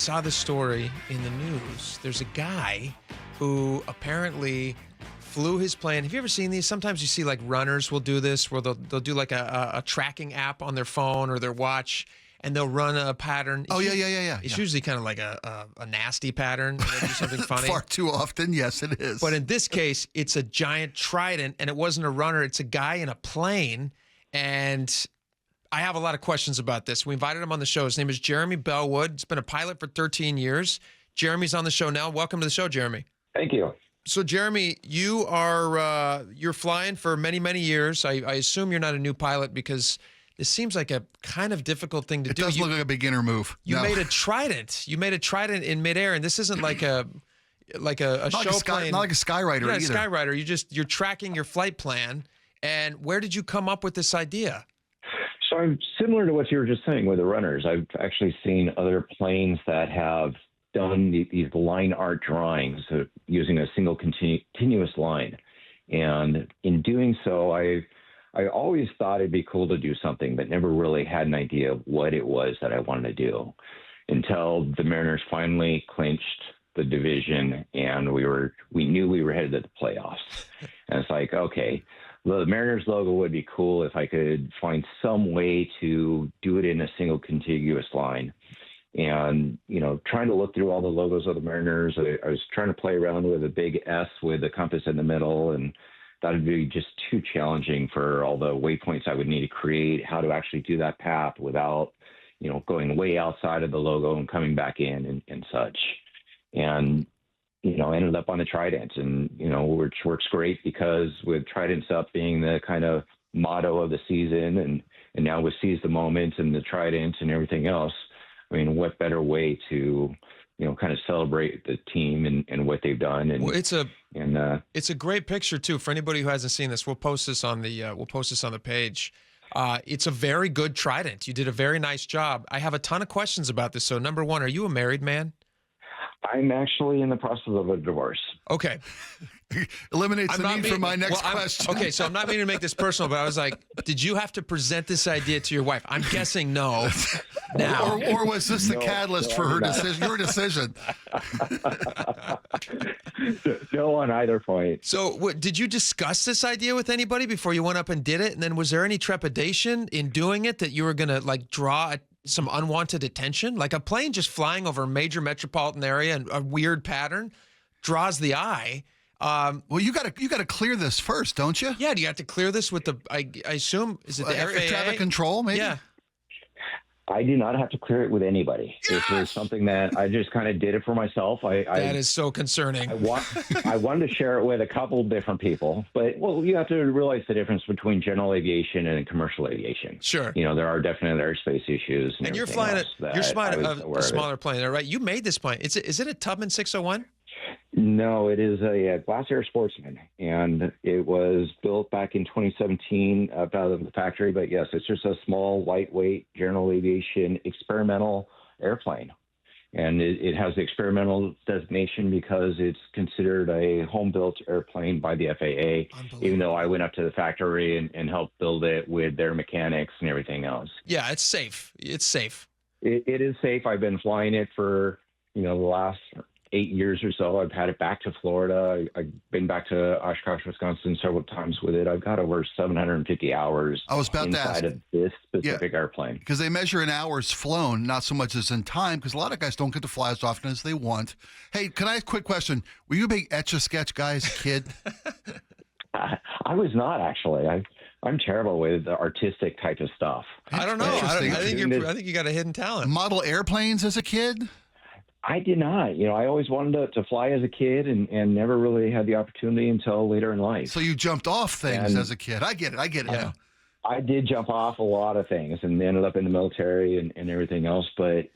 saw this story in the news. There's a guy who apparently flew his plane. Have you ever seen these? Sometimes you see like runners will do this, where they'll do like a tracking app on their phone or their watch, and they'll run a pattern. It's usually kind of like a nasty pattern. And they do something funny. Far too often, yes, it is. But in this case, it's a giant trident, and it wasn't a runner. It's a guy in a plane, and I have a lot of questions about this. We invited him on the show. His name is Jeremy Bellwood. He's been a pilot for 13 years. Jeremy's on the show now. Welcome to the show, Jeremy. Thank you. So, Jeremy, you are you're flying for many, many years. I assume you're not a new pilot because this seems like a kind of difficult thing to do. It does look like a beginner move. You made a trident. You made a trident in midair, and this isn't like a show plane. Not like a Skywriter either. Not a Skywriter. You're tracking your flight plan. And where did you come up with this idea? So I'm similar to what you were just saying with the runners. I've actually seen other planes that have done these line art drawings using a single continuous line. And in doing so, I always thought it'd be cool to do something, but never really had an idea of what it was that I wanted to do until the Mariners finally clinched the division and we knew we were headed to the playoffs. And it's like, okay, the Mariners logo would be cool if I could find some way to do it in a single contiguous line. And, trying to look through all the logos of the Mariners, I was trying to play around with a big S with a compass in the middle, and that would be just too challenging for all the waypoints I would need to create, how to actually do that path without, going way outside of the logo and coming back in and such. And ended up on the Trident, and, which works great because with Tridents up being the kind of motto of the season and now with Seize the Moment and the Trident and everything else, I mean, what better way to, kind of celebrate the team and what they've done. And well, it's a great picture too. For anybody who hasn't seen this, we'll post this on the page. It's a very good Trident. You did a very nice job. I have a ton of questions about this. So number one, are you a married man? I'm actually in the process of a divorce. Okay. Eliminates the need for my next question. Okay, so I'm not meaning to make this personal, but I was like, did you have to present this idea to your wife? I'm guessing no. Now. Or was this the catalyst for her decision? Your decision. No on either point. So did you discuss this idea with anybody before you went up and did it? And then was there any trepidation in doing it that you were going to draw some unwanted attention? Like a plane just flying over a major metropolitan area and a weird pattern draws the eye. Well, you got to clear this first, don't you? Yeah, do you have to clear this with the? I assume is it the air FAA? Traffic control, maybe. Yeah. I do not have to clear it with anybody. Yes! This was something that I just kind of did it for myself. That is so concerning. I wanted to share it with a couple different people, but you have to realize the difference between general aviation and commercial aviation. Sure. There are definite airspace issues. And you're flying a smaller plane, right? You made this plane. Is it a Tubman 601? No, it is a Glass Air Sportsman, and it was built back in 2017 out of the factory. But yes, it's just a small, lightweight, general aviation experimental airplane. And it has the experimental designation because it's considered a home-built airplane by the FAA, even though I went up to the factory and helped build it with their mechanics and everything else. Yeah, it's safe. It's safe. It is safe. I've been flying it for, the last 8 years or so. I've had it back to Florida. I've been back to Oshkosh, Wisconsin several times with it. I've got over 750 hours inside of this specific airplane. Because they measure in hours flown, not so much as in time, because a lot of guys don't get to fly as often as they want. Hey, can I ask a quick question? Were you a big Etch-a-Sketch guy as a kid? I was not, actually. I'm terrible with the artistic type of stuff. I don't know. I think you got a hidden talent. Model airplanes as a kid? I did not. I always wanted to fly as a kid and never really had the opportunity until later in life. So you jumped off things as a kid. I get it. Yeah. I did jump off a lot of things and ended up in the military and everything else. But,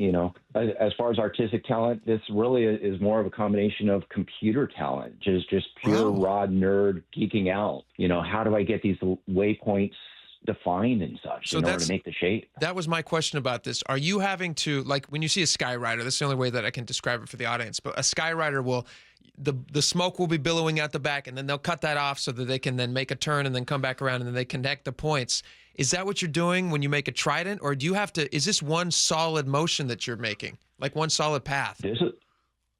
as far as artistic talent, this really is more of a combination of computer talent, just pure raw nerd geeking out. How do I get these waypoints defined and such in order to make the shape? That was my question about this. Are you having to, when you see a Skywriter, that's the only way that I can describe it for the audience, but a Skywriter the smoke will be billowing out the back, and then they'll cut that off so that they can then make a turn and then come back around and then they connect the points. Is that what you're doing when you make a Trident, or do you have to? Is this one solid motion that you're making, like one solid path?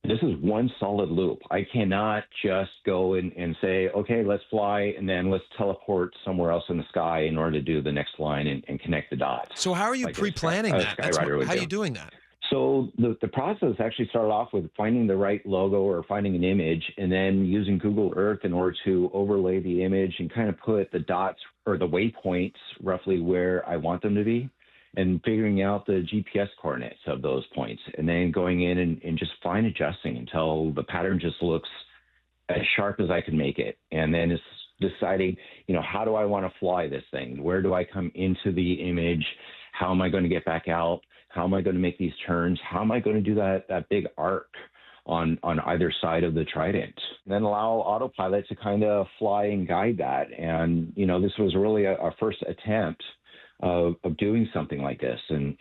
This is one solid loop. I cannot just go and say, okay, let's fly, and then let's teleport somewhere else in the sky in order to do the next line and connect the dots. So how are you like pre-planning that? How are you doing that? So the process actually started off with finding the right logo or finding an image, and then using Google Earth in order to overlay the image and kind of put the dots or the waypoints roughly where I want them to be, and figuring out the GPS coordinates of those points, and then going in and just fine adjusting until the pattern just looks as sharp as I can make it. And then it's deciding, how do I want to fly this thing? Where do I come into the image? How am I going to get back out? How am I going to make these turns? How am I going to do that big arc on either side of the Trident? And then allow autopilot to kind of fly and guide that. And, this was really our first attempt of doing something like this. And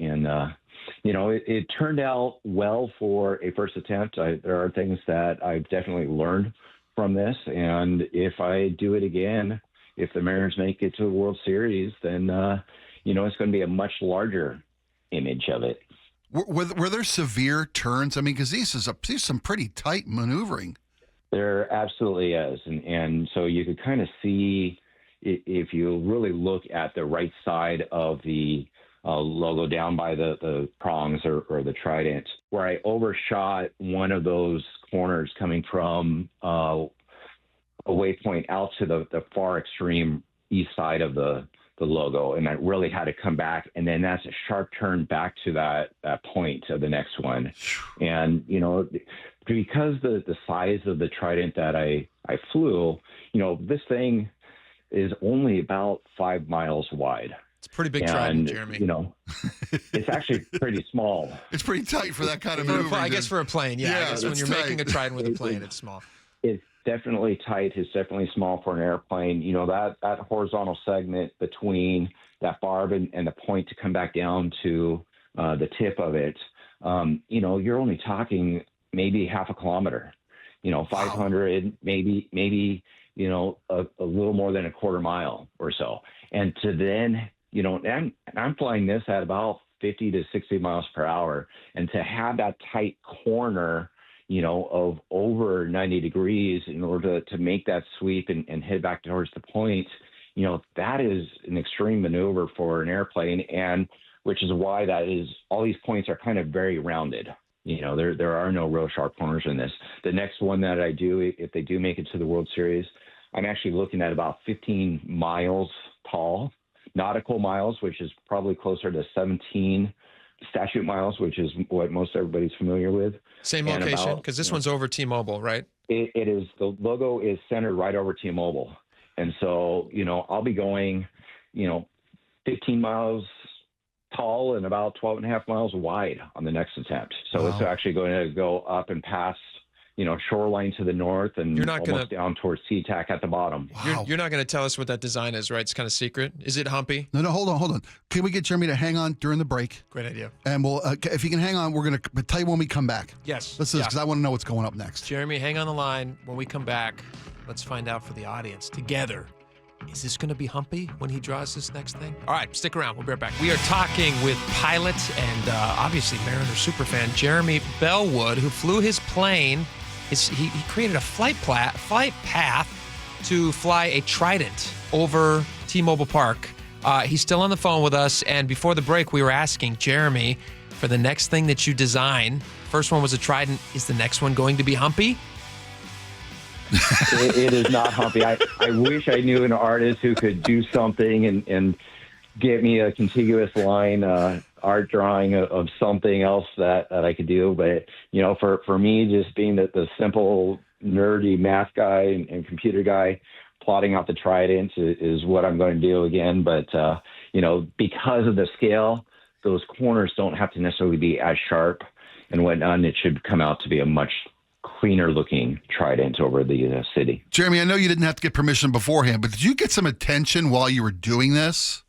it turned out well for a first attempt. There are things that I've definitely learned from this. And if I do it again, if the Mariners make it to the World Series, then, it's going to be a much larger image of it. Were there severe turns? I mean, because these is some pretty tight maneuvering. There absolutely is. And so you could kind of see, if you really look at the right side of the logo down by the prongs or the Trident, where I overshot one of those corners coming from a waypoint out to the far extreme east side of the logo, and I really had to come back, and then that's a sharp turn back to that point of the next one. And because the size of the Trident that I flew, this thing is only about 5 miles wide. It's a pretty big Trident, Jeremy. It's actually pretty small. It's pretty tight for that kind of maneuvering. I guess for a plane, yeah. I guess when you're making a Trident with a plane, it's small. It's definitely tight. It's definitely small for an airplane. That horizontal segment between that barb and the point to come back down to the tip of it, you're only talking maybe half a kilometer, 500, maybe, a little more than a quarter mile or so. And to then, and I'm flying this at about 50 to 60 miles per hour. And to have that tight corner, of over 90 degrees in order to make that sweep and head back towards the point, that is an extreme maneuver for an airplane, and which is why all these points are kind of very rounded. There are no real sharp corners in this. The next one that I do, if they do make it to the World Series, I'm actually looking at about 15 miles tall, nautical miles, which is probably closer to 17 statute miles, which is what most everybody's familiar with. Same location, because this one's over T-Mobile, right? It is. The logo is centered right over T-Mobile. And so, I'll be going, 15 miles tall and about 12 and a half miles wide on the next attempt. So It's actually going to go up and past, shoreline to the north and almost down towards SeaTac at the bottom. Wow. You're not going to tell us what that design is, right? It's kind of secret. Is it humpy? No, hold on. Can we get Jeremy to hang on during the break? Great idea. And we'll, if you can hang on, we're going to tell you when we come back. Yes. Let's do this, because I want to know what's going up next. Jeremy, hang on the line. When we come back, let's find out for the audience together. Is this going to be humpy when he draws this next thing? All right, stick around. We'll be right back. We are talking with pilot and obviously Mariner superfan Jeremy Bellwood, who flew his plane. He created a flight path to fly a Trident over T-Mobile Park. He's still on the phone with us, and before the break, we were asking Jeremy, for the next thing that you design, first one was a Trident, is the next one going to be humpy? It is not humpy. I wish I knew an artist who could do something and get me a contiguous line art drawing of something else that I could do. But, for me, just being the simple, nerdy math guy and computer guy, plotting out the Trident is what I'm going to do again. But, because of the scale, those corners don't have to necessarily be as sharp and whatnot. It should come out to be a much cleaner looking Trident over the city. Jeremy, I know you didn't have to get permission beforehand, but did you get some attention while you were doing this?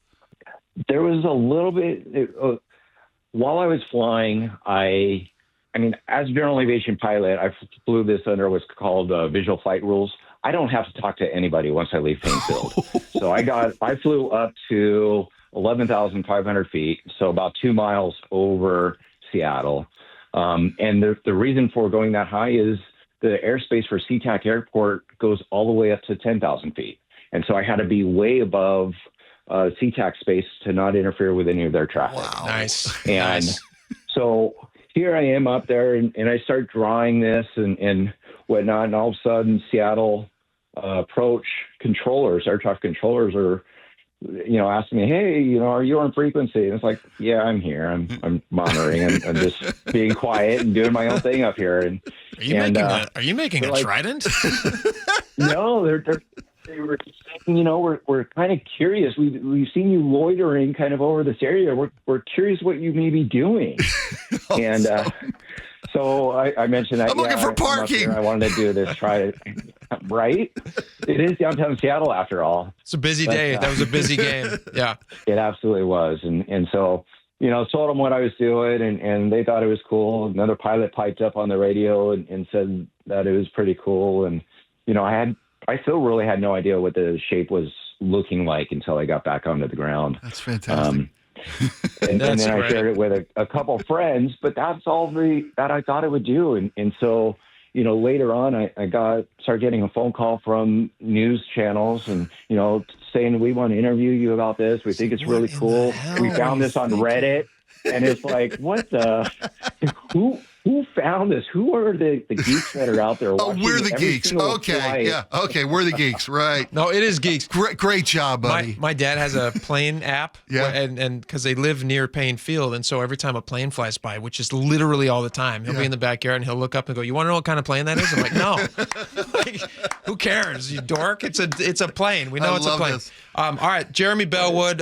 There was a little bit while I was flying. I I mean, as a general aviation pilot, I flew this under what's called visual flight rules. I don't have to talk to anybody once I leave Payne Field. So I flew up to 11,500 feet, so about 2 miles over Seattle. And the reason for going that high is the airspace for SeaTac Airport goes all the way up to 10,000 feet. And so I had to be way above SeaTac space to not interfere with any of their traffic. Wow. Nice. And Nice. so here I am up there, and I start drawing this and whatnot, and all of a sudden Seattle approach controllers, air traffic controllers are, asking me, hey, are you on frequency? And it's like, yeah, I'm here. I'm monitoring. I'm just being quiet and doing my own thing up here. And Are you making a like, Trident? no, they were saying, we're kind of curious. We've seen you loitering kind of over this area. We're curious what you may be doing. And so I mentioned that. I'm looking for parking. I wanted to do this, try it. Right? It is downtown Seattle after all. It's a busy day. That was a busy game. Yeah. It absolutely was. And so, told them what I was doing, and they thought it was cool. Another pilot piped up on the radio and said that it was pretty cool. And, I still really had no idea what the shape was looking like until I got back onto the ground. That's fantastic. And then great. I shared it with a couple friends, but that's all that I thought it would do. And so, later on, I started getting a phone call from news channels and, saying, we want to interview you about this. We think it's really cool. We found this on Reddit. And it's like, what the, who found this? Who are the geeks that are out there Oh, watching we're the every geeks. single Okay. flight? Yeah. Okay. We're the geeks. Right. No, it is geeks. Great job, buddy. My dad has a plane app, Yeah. and because they live near Payne Field, and so every time a plane flies by, which is literally all the time, he'll be in the backyard and he'll look up and go, "You want to know what kind of plane that is?" I'm like, "No, like, who cares? You dork! It's a plane. We know I it's a love plane." this. All right, Jeremy Bellwood,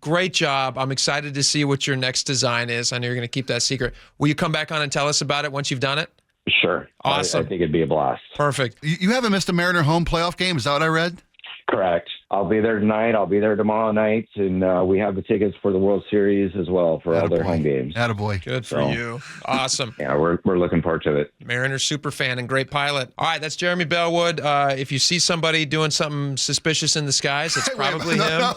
great job. I'm excited to see what your next design is. I know you're going to keep that secret. Will you come back on and tell us about it once you've done it? Sure. Awesome. I think it'd be a blast. Perfect. You haven't missed a Mariner home playoff game. Is that what I read? Correct. I'll be there tonight. I'll be there tomorrow night. And we have the tickets for the World Series as well for all their home games. Attaboy. Good for So- you. Awesome. Yeah, we're looking forward to it. Mariner super fan and great pilot. All right, that's Jeremy Bellwood. If you see somebody doing something suspicious in the skies, it's probably him. No.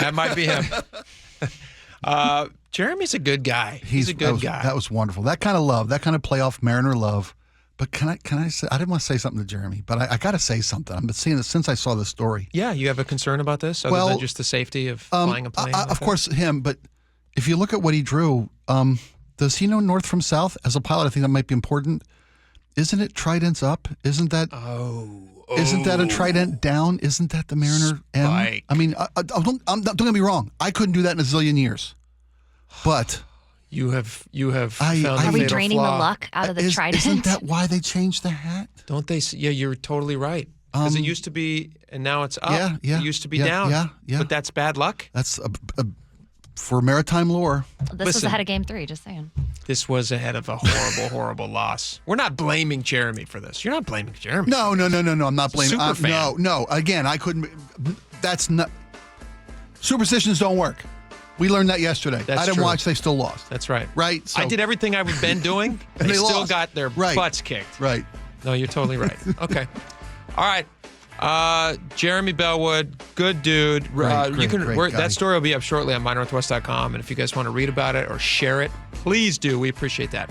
That might be him. Jeremy's a good guy. He's a good guy. That was wonderful. That kind of love, that kind of playoff Mariner love. But can I say, I didn't want to say something to Jeremy, but I got to say something. I've been seeing this since I saw the story. Yeah, you have a concern about this other than just the safety of flying a plane? Of course, him. But if you look at what he drew, does he know north from south? As a pilot, I think that might be important. Isn't it Trident's up? Isn't that? Isn't that a Trident down? Isn't that the Mariner M? Spike. I mean, don't get me wrong. I couldn't do that in a zillion years. But You have found Are a Are we fatal draining flaw. the luck out of the Trident? Isn't that why they changed the hat? Don't they? Yeah, you're totally right. Because it used to be, and now it's up. Yeah. It used to be yeah, down. yeah. But that's bad luck. That's for maritime lore. This was Listen. ahead of game 3, just saying. This was ahead of a horrible, horrible loss. We're not blaming Jeremy for this. You're not blaming Jeremy. No. I'm not blaming. Super fan. No. Again, I couldn't. That's not. Superstitions don't work. We learned that yesterday. That's I didn't true. watch. They still lost. That's right. Right. So, I did everything I've been doing, and they they still lost. got their Right. butts kicked. Right. No, you're totally right. Okay. All right. Jeremy Bellwood, good dude. Great guy. That story will be up shortly on mynorthwest.com. And if you guys want to read about it or share it, please do. We appreciate that.